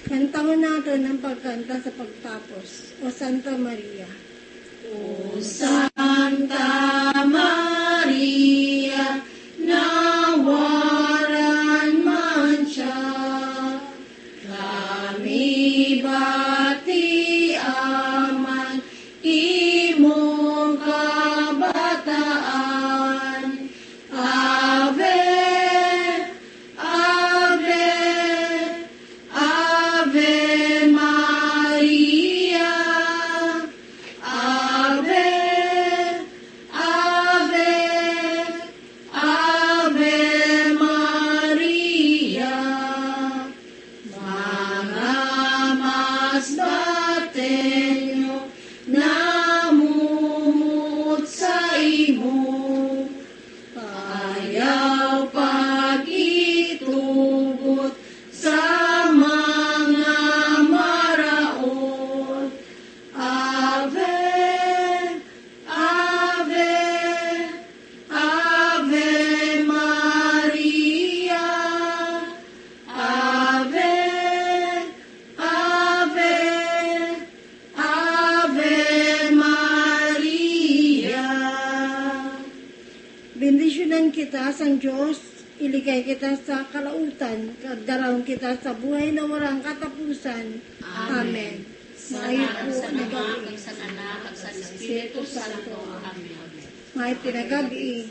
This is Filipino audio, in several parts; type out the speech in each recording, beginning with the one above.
Kantahan natin ang pagkanta sa pagtapos. O Santa Maria. O Santa Maria, nawaran man siya, kami bati aman, imong kabataan. Ave, Ave, Ave Maria, Ave, Ave, Ave Maria. Mga masbatenyo, namumut sa imo, ayaw pag-itugot sa mga maraot. Ave, Ave, Ave Maria, Ave, Ave, Ave Maria. Bendisyonan kita sang Diyos, iligay kita sa kalautan, kagdaraon kita sa buhay na walang katapusan. Amen. Maayo po na gabi. Sa Anak at sa Espiritu Santo. Amen. May pinagabi.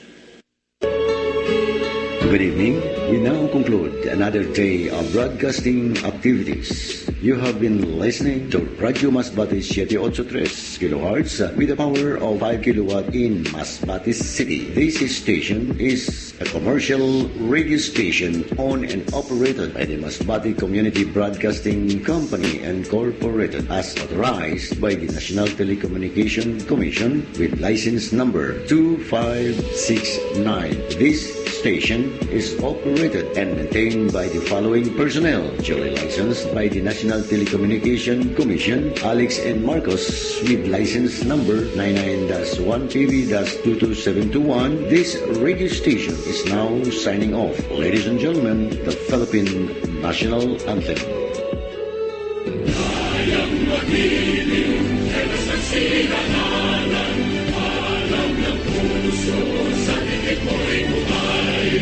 Good evening. We now conclude another day of broadcasting activities. You have been listening to Radio Masbate 783 kHz with a power of 5 kilowatt in Masbate City. This station is a commercial radio station owned and operated by the Masbate Community Broadcasting Company Incorporated as authorized by the National Telecommunication Commission with license number 2569. This station is operated and maintained by the following personnel duly licensed by the National Telecommunication Commission, Alex and Marcos, with license number 99-1PB-22721. This radio station is now signing off. Ladies and gentlemen, the Philippine National Anthem. Kayang magiliw, kaya nagsasiranalan, alam ng puso, sa titik mo'y buhay.